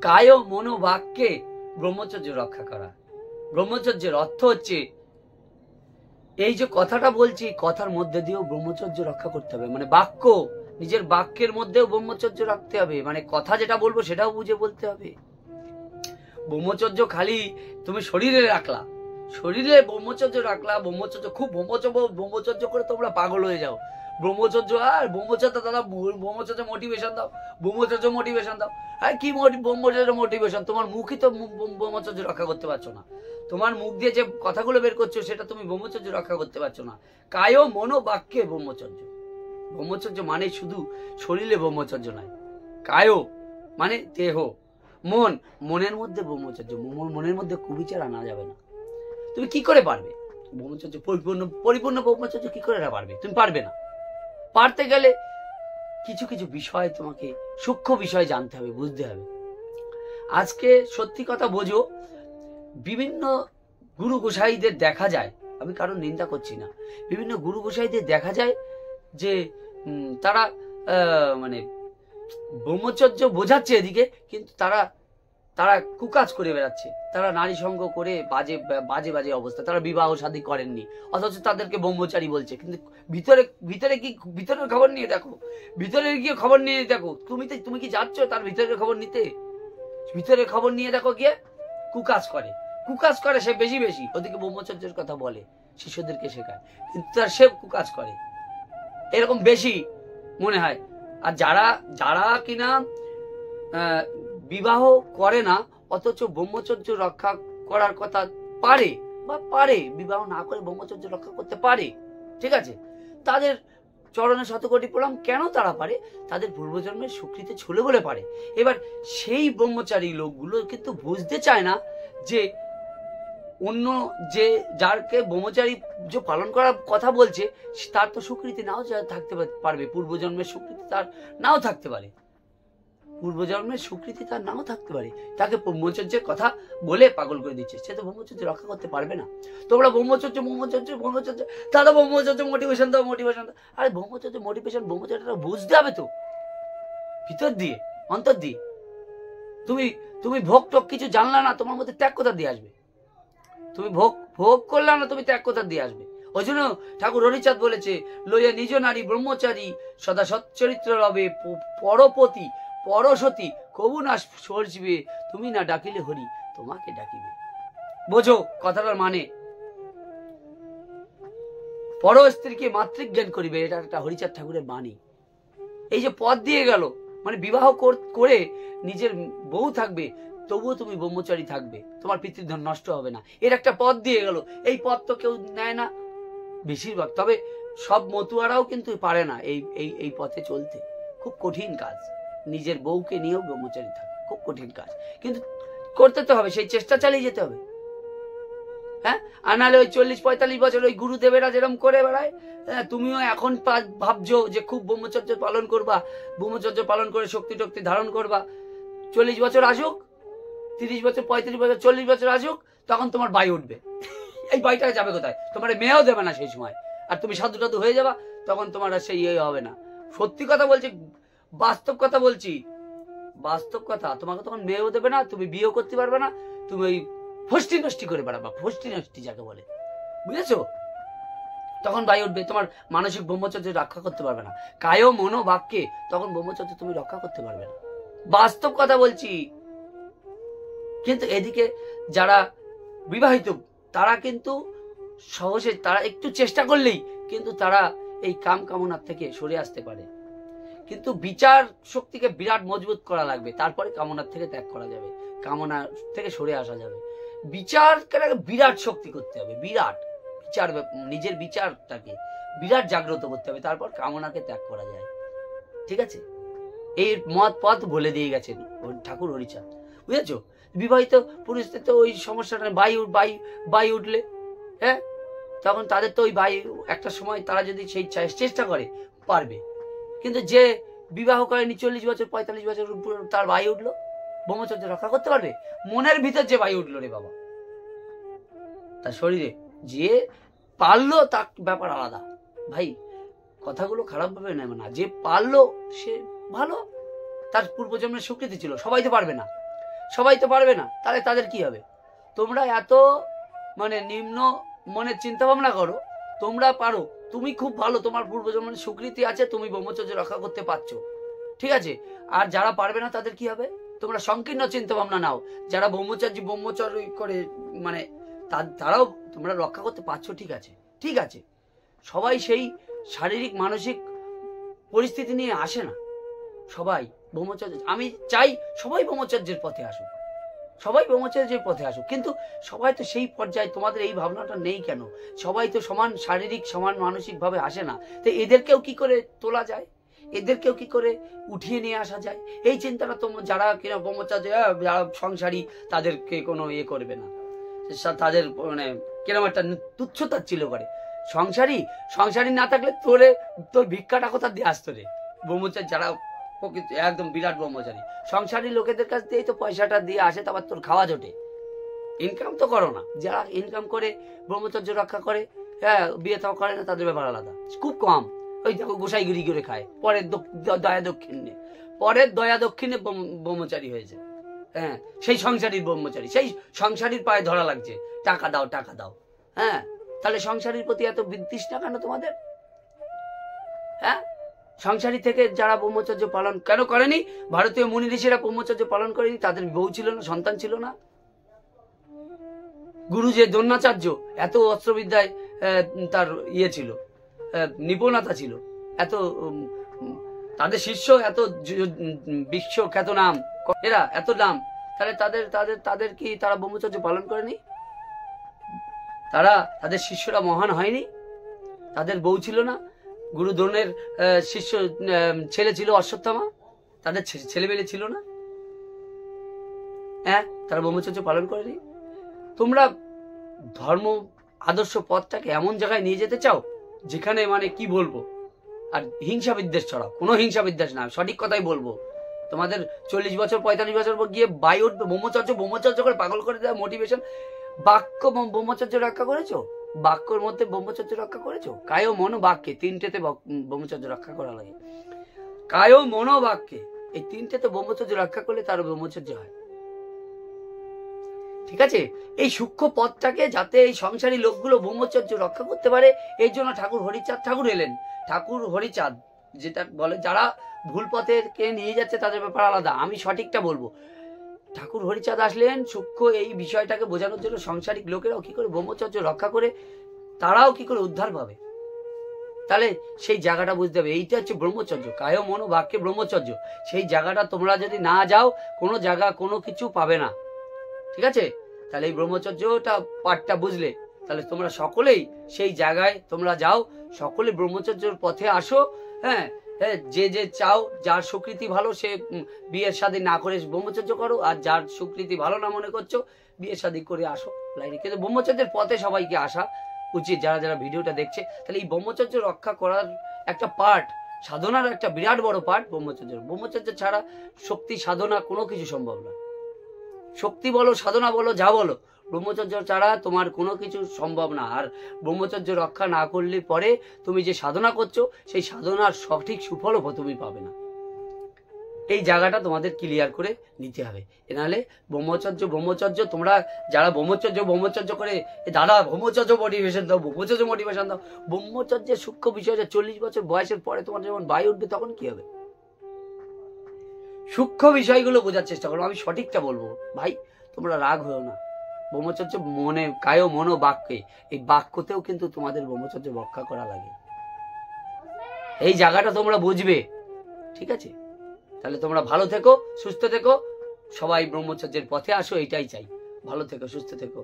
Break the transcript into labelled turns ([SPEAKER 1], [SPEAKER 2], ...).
[SPEAKER 1] কায় মনোবাক্যে ব্রহ্মচর্য রক্ষা করা। ব্রহ্মচর্যের অর্থ হচ্ছে এই যে কথাটা বলছি, কথার মধ্যে দিয়েও ব্রহ্মচর্য রক্ষা করতে হবে। মানে বাক্য, নিজের বাক্যের মধ্যেও ব্রহ্মচর্য রাখতে হবে। মানে কথা যেটা বলবো সেটাও বুঝে বলতে হবে। ব্রহ্মচর্য খালি তুমি শরীরে রাখলা, শরীরে ব্রহ্মচর্য রাখলা, ব্রহ্মচর্য খুব ব্রহ্মচর্য করে তোমরা পাগল হয়ে যাও। ব্রহ্মচর্য আর ব্রহ্মচর্য দাদা, ব্রহ্মচর্য মোটিভেশন দাও, ব্রহ্মচর্য মোটিভেশন দাও। আর কি ব্রহ্মচর্য মোটিভেশন? তোমার মুখই তো ব্রহ্মচর্য রক্ষা করতে পারছো না। তোমার মুখ দিয়ে যে কথাগুলো বের করছো সেটা তুমি ব্রহ্মচর্য রক্ষা করতে পারছো না। কায় মনোবাক্যে ব্রহ্মচর্য। ব্রহ্মচর্য মানে শুধু শরীরে ব্রহ্মচর্য নয়। কায় মানে দেহ, মন, মনের মধ্যে ব্রহ্মচর্য। মনের মধ্যে কুবিচার আনা যাবে না। তুমি কি করে পারবে ব্রহ্মচর্য পরিপূর্ণ ব্রহ্মচর্য কি করে পারবে? তুমি পারবে না। পারতে গেলে কিছু কিছু বিষয় তোমাকে, সূক্ষ্ম বিষয় জানতে হবে, বুঝতে হবে। আজকে সত্যি কথা বোঝো, বিভিন্ন গুরু গোসাইদের দেখা যায়, আমি কারণ নিন্দা করছি না, বিভিন্ন গুরু গোসাইদের দেখা যায় যে তারা মানে ব্রহ্মচর্য বোঝাচ্ছে এদিকে, কিন্তু তারা কুকাজ করে বেড়াচ্ছে। তারা নারী সঙ্গ করে বাজে বাজে বাজে অবস্থা, তারা বিবাহ শাদী করেননি, অথচ তাদেরকে ব্রহ্মচারী বলছে। কিন্তু ভিতরে কি, ভিতরের খবর নিয়ে দেখো, ভিতরে গিয়ে খবর নিয়ে দেখো। তুমি কি যাচ্ছ তার ভিতরের খবর নিতে? ভিতরের খবর নিয়ে দেখো, গিয়ে কুকাজ করে সে বেশি বেশি। ওদিকে ব্রহ্মচর্যের কথা বলে, শিষ্যদেরকে শেখায়, কিন্তু তার সে কুকাজ করে, এরকম বেশি মনে হয়। আর যারা কিনা বিবাহ করে না অথচ ব্রহ্মচর্য রক্ষা করার কথা পারে, বিবাহ না করে ব্রহ্মচর্য রক্ষা করতে পারে, ঠিক আছে, তাদের চরণে শতকোটি প্রণাম। কেন তারা পারে? তাদের পূর্বজন্মের সুকৃতি ছিল বলে পারে। এবার সেই ব্রহ্মচারী লোকগুলো কিন্তু বুঝতে চায় না যে অন্য যে যারকে ব্রহ্মচারী যে পালন করার কথা বলছে তার তো সুকৃতি নাও থাকতে পারবে, পূর্বজন্মের সুকৃতি তার নাও থাকতে পারে, তাকে ব্রহ্মচর্যের কথা বলে পাগল করে দিচ্ছে। সে তো ব্রহ্মচর্য রক্ষা করতে পারবে না। তোমরা ব্রহ্মচর্য দাদা, ব্রহ্মচর্য মোটিভেশন দাও। আরে ব্রহ্মচর্য ব্রহ্মচর্যটা বুঝতে হবে তো, ভিতর দিয়ে, অন্তর দিয়ে। তুমি ভোগ টোক কিছু জানলা না, তোমার মধ্যে ত্যাগ কোথা দিয়ে আসবে? তুমি ভোগ করলাম না, তুমি ত্যাগ কোথা দিয়ে আসবে? ওই জন্য ঠাকুর হরিচাঁদ বলেছে, লইয়া নিজ নারী ব্রহ্মচারী সদা সচ্চরিত্র রবে, পরপতি পরসতী কবু না সরজিবে, তুমি না ডাকিলে হরি তোমাকে ডাকিবে। বোঝো কথাটার মানে, পর স্ত্রীকে মাতৃজ্ঞান করিবে, এটা একটা হরিচাঁদ ঠাকুরের বাণী। এই যে পদ দিয়ে গেল, মানে বিবাহ করে নিজের বউ থাকবে, তবুও তুমি ব্রহ্মচারী থাকবে, তোমার পিতৃধন নষ্ট হবে না, এর একটা পদ দিয়ে গেল। এই পদ তো কেউ নেয় না বেশিরভাগ, তবে সব মতুয়ারাও কিন্তু পারে না এই পথে চলতে। খুব কঠিন কাজ, নিজের বউকে নিয়েও ব্রহ্মচারী থাকা খুব কঠিন কাজ, কিন্তু করতে তো হবে, সেই চেষ্টা চালিয়ে যেতে হবে। হ্যাঁ, আর নাহলে ওই 40-45 বছর ওই গুরুদেবেরা যেরকম করে বেড়ায়, তুমিও এখন ভাবছো যে খুব ব্রহ্মচর্য পালন করবা, ব্রহ্মচর্য পালন করে শক্তি টক্তি ধারণ করবা। 40 বছর আসুক, 30 বছর, 35 বছর, 40 বছর আসুক, তখন তোমার বাই উঠবে। এই বাইটা যাবে কোথায়? তোমার মেয়েও দেবে না সেই সময়, আর তুমি সাধু টাধু হয়ে যাবা, তখন তোমার আর সেই হবে না। সত্যি কথা বলছি, বাস্তব কথা বলছি, বাস্তব কথা। তোমাকে তখন মেয়েও দেবে না, তুমি বিয়েও করতে পারবে না, তুমি ওই ফষ্টি নষ্টি করে বেড়াবা, ফষ্টি নষ্টি যাকে বলে, বুঝেছো? তখন বাই উঠবে, তোমার মানসিক ব্রহ্মচর্য রক্ষা করতে পারবে না। কায় মনোবাক্যে তখন ব্রহ্মচর্য তুমি রক্ষা করতে পারবে না, বাস্তব কথা বলছি। কিন্তু এদিকে যারা বিবাহিত তারা কিন্তু সহজে, তারা একটু চেষ্টা করলেই কিন্তু তারা এই কাম কামনার থেকে সরে আসতে পারে। কিন্তু বিচার শক্তিকে বিরাট মজবুত করা লাগবে, তারপরে কামনার থেকে ত্যাগ করা যাবে, কামনা থেকে সরে আসা যাবে। বিচারকে বিরাট শক্তি করতে হবে, বিরাট বিচার, নিজের বিচারটাকে বিরাট জাগ্রত করতে হবে, তারপর কামনাকে ত্যাগ করা যায়, ঠিক আছে? এই মত পথ বলে দিয়ে গেছেন ঠাকুর হরিচাঁদ, বুঝেছো? বিবাহিত পুরুষদের তো ওই সমস্যাটা, বাই উঠলে, হ্যাঁ, তখন তাদের তো ওই বাই একটা সময় তারা যদি সেই চেষ্টা করে পারবে। কিন্তু যে বিবাহ করেনি 40 বছর 45 বছর তার বাই উঠলো, ব্রহ্মচর্য রক্ষা করতে পারবে? মনের ভিতর যে বাই উঠলো রে বাবা, তার শরীরে যে পারলো তার ব্যাপার আলাদা। ভাই কথাগুলো খারাপ ভাবে নেবে না, যে পারলো সে ভালো, তার পূর্বজন্মের স্বীকৃতি ছিল, সবাই তো পারবে না। সবাই তো পারবে না, তাহলে তাদের কি হবে? তোমরা এত মানে নিম্ন মনের চিন্তা ভাবনা করো, তোমরা পারো, তুমি খুব ভালো, তোমার পূর্বজন্মের স্বীকৃতি আছে, তুমি ব্রহ্মচর্য রক্ষা করতে পারছো, ঠিক আছে। আর যারা পারবে না তাদের কি হবে? তোমরা সংকীর্ণ চিন্তা ভাবনা নাও, যারা ব্রহ্মচর্য করে মানে তারাও তোমরা রক্ষা করতে পারছো, ঠিক আছে, ঠিক আছে। সবাই সেই শারীরিক মানসিক পরিস্থিতি নিয়ে আসে না, সবাই ব্রহ্মচর্য, আমি চাই সবাই ব্রহ্মচর্যের পথে আসুক, সবাই ব্রহ্মচর্যের পথে আসুক, কিন্তু সবাই তো সেই পর্যায়ে, তোমাদের এই ভাবনাটা নেই কেন? সবাই তো সমান শারীরিক সমান মানসিক ভাবে আসে না, তো এদেরকেও কি করে তোলা যায়, এদেরকেও কি করে উঠিয়ে নিয়ে আসা যায়? এই চিন্তাটা তো যারা কিনা ব্রহ্মচর্য, যারা সংসারী, তাদেরকে কোনো ইয়ে করবে না, তাদের মানে কিরকম একটা তুচ্ছতার ছিল করে। সংসারী না থাকলে তোর ভিক্ষাটা কোথা দিয়ে আসতো রে? ব্রহ্মচারী যারা একদম বিরাট ব্রহ্মচারী, সংসারী লোকেদের কাছ দিয়েই তো পয়সাটা দিয়ে আসে, তারপর তোর খাওয়া জোটে। ইনকাম তো করো না, যারা ইনকাম করে ব্রহ্মচর্য রক্ষা করে, হ্যাঁ, বিয়ে তাও করে না, তাদের ব্যাপার আলাদা, খুব কম। ওই দেখো গোসাইগিরি করে খায়, পরের দয়া দক্ষিণে ব্রহ্মচারী হয়েছে, হ্যাঁ, সেই সংসারীর ব্রহ্মচারী, সেই সংসারীর পায়ে ধরা লাগছে, টাকা দাও টাকা দাও। হ্যাঁ, তাহলে সংসারীর প্রতি এত বিদ্বেষটা কেন তোমাদের? হ্যাঁ, সংসারী থেকে যারা ব্রহ্মচর্য পালন কেন করেনি? ভারতীয় মুনি ঋষিরা ব্রহ্মচর্য পালন করেনি, তাদের বউ ছিল না, সন্তান ছিল না। গুরু যে দ্রোণাচার্য, এত অস্ত্রবিদ্যায় তার ইয়ে ছিল, নিপুণতা ছিল, এত তাদের শিষ্য, এত বিশ্ব খ্যাত নাম, এরা এত নাম, তাহলে তাদের কি তারা ব্রহ্মচর্য পালন করেনি? তাদের শিষ্যরা মহান হয়নি? তাদের বউ ছিল না? গুরু দ্রোণের শিষ্য ছেলে ছিল অশ্বত্থামা, তাদের ছেলেমেয়ে ছিল না? হ্যাঁ, তারা ব্রহ্মচর্য পালন করেনি। তোমরা ধর্ম আদর্শ পথটাকে এমন জায়গায় নিয়ে যেতে চাও যেখানে মানে কি বলবো, আর হিংসা বিদ্বেষ ছড়াও, কোনো হিংসা বিদ্বেষ না, সঠিক কথাই বলবো। তোমাদের 40 বছর 45 বছর পর গিয়ে বাই উঠবে ব্রহ্মচর্য করে পাগল করে দেওয়া মোটিভেশন। বাক্য ব্রহ্মচর্য রক্ষা করেছো, বাক্যর মধ্যে ব্রহ্মচর্য রক্ষা করেছো, কায় মনো বাক্যে, তিনটেতে ব্রহ্মচর্য রক্ষা করা লাগে, কায় মনো বাক্যে, এই তিনটেতে ব্রহ্মচর্য রক্ষা করলে তার ব্রহ্মচর্য হয়, ঠিক আছে। এই সূক্ষ্ম পথটাকে যাতে এই সংসারী লোকগুলো ব্রহ্মচর্য রক্ষা করতে পারে, এই জন্য ঠাকুর হরিচাঁদ ঠাকুর এলেন। ঠাকুর হরিচাঁদ যেটা বলে, যারা ভুল পথে কে নিয়ে যাচ্ছে তাদের ব্যাপার আলাদা, আমি সঠিকটা বলবো। ঠাকুর হরিচাঁদ আসলেন সূক্ষ্ম এই বিষয়টাকে বোঝানোর জন্য, সংসারিক লোকেরাও কি করে ব্রহ্মচর্য রক্ষা করে, তারাও কি করে উদ্ধার পাবে, তাহলে সেই জায়গাটা বুঝতে হবে। এইটা হচ্ছে ব্রহ্মচর্য, কায় মনো বাক্যে ব্রহ্মচর্য। সেই জায়গাটা তোমরা যদি না যাও, কোনো জায়গা কোনো কিছু পাবে না, ঠিক আছে। তাহলে এই ব্রহ্মচর্যটা পাঠটা বুঝলে, তাহলে তোমরা সকলেই সেই জায়গায় তোমরা যাও, সকলে ব্রহ্মচর্যের পথে আসো। হ্যাঁ, যে চাও, যার স্বীকৃতি ভালো সে বিয়ের শাদী না করে ব্রহ্মচর্য করো, আর যার স্বীকৃতি ভালো না মনে করছো বিয়ের শাদী করে আসো লাইনে। কিন্তু ব্রহ্মচর্যের পথে সবাইকে আসা উচিত, যারা যারা ভিডিওটা দেখছে। তাহলে এই ব্রহ্মচর্য রক্ষা করার একটা পার্ট, সাধনার একটা বিরাট বড় পার্ট ব্রহ্মচর্য ছাড়া শক্তি সাধনা কোনো কিছু সম্ভব না। শক্তি বলো, সাধনা বলো, যা বলো, ব্রহ্মচর্য ছাড়া তোমার কোনো কিছু সম্ভব না। আর ব্রহ্মচর্য রক্ষা না করলে পরে তুমি যে সাধনা করছো, সেই সাধনার সঠিক সুফলও তুমি পাবে না। এই জায়গাটা তোমাদের ক্লিয়ার করে নিতে হবে, নাহলে ব্রহ্মচর্য তোমরা যারা ব্রহ্মচর্য করে, দাদা ব্রহ্মচর্য মোটিভেশন দাও, ব্রহ্মচর্যের সূক্ষ্ম বিষয় যে 40 বছর বয়সের পরে তোমার যখন বাই উঠবে তখন কি হবে, সূক্ষ্ম বিষয়গুলো বোঝার চেষ্টা করো। আমি সঠিকটা বলবো ভাই, তোমরা রাগ হয়েও না। ব্রহ্মচর্য মনে, কায় মনো বাক্যে, এই বাক্যতেও কিন্তু তোমাদের ব্রহ্মচর্য রক্ষা করা লাগে। এই জায়গাটা তোমরা বুঝবে, ঠিক আছে। তাহলে তোমরা ভালো থেকো, সুস্থ থেকো, সবাই ব্রহ্মচর্যের পথে আসো, এটাই চাই। ভালো থেকো, সুস্থ থেকো।